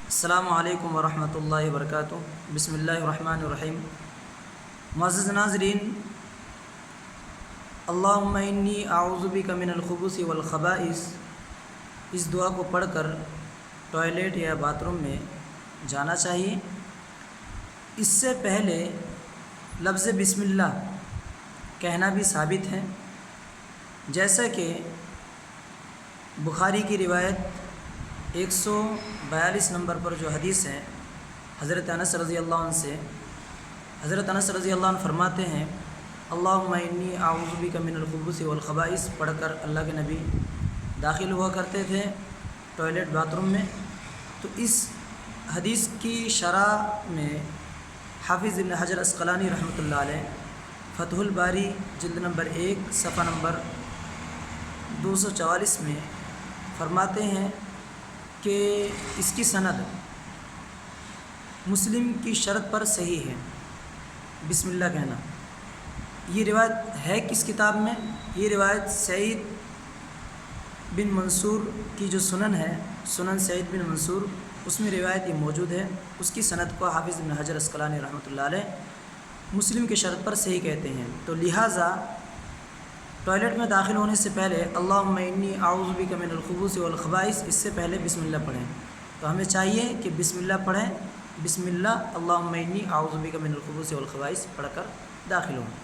السلام علیکم ورحمۃ اللہ وبرکاتہ۔ بسم اللہ الرحمن الرحیم۔ معزز ناظرین، اللہم انی اعوذ بک من الخبث والخبائث، اس دعا کو پڑھ کر ٹوائلٹ یا باتھ روم میں جانا چاہیے۔ اس سے پہلے لفظ بسم اللہ کہنا بھی ثابت ہے، جیسا کہ بخاری کی روایت 142 نمبر پر جو حدیث ہے حضرت انس رضی اللہ عنہ سے، حضرت انس رضی اللہ عنہ فرماتے ہیں اللہم انی اعوذ بک من الخبث والخبائث پڑھ کر اللہ کے نبی داخل ہوا کرتے تھے ٹوائلٹ باتھ روم میں۔ تو اس حدیث کی شرح میں حافظ ابن حجر عسقلانی رحمۃ اللہ علیہ فتح الباری جلد نمبر 1 صفحہ نمبر 244 میں فرماتے ہیں کہ اس کی سند مسلم کی شرط پر صحیح ہے، بسم اللہ کہنا۔ یہ روایت ہے کس کتاب میں؟ یہ روایت سعید بن منصور کی جو سنن ہے، سنن سعید بن منصور، اس میں روایت یہ موجود ہے۔ اس کی سند کو حافظ ابن حجر عسقلانی رحمۃ اللہ علیہ مسلم کی شرط پر صحیح کہتے ہیں۔ تو لہٰذا ٹوائلٹ میں داخل ہونے سے پہلے اللہم انی اعوذ بک من الخبث والخبائث، اس سے پہلے بسم اللہ پڑھیں۔ تو ہمیں چاہیے کہ بسم اللہ پڑھیں، بسم اللہ اللہم انی اعوذ بک من الخبث والخبائث پڑھ کر داخل ہوں۔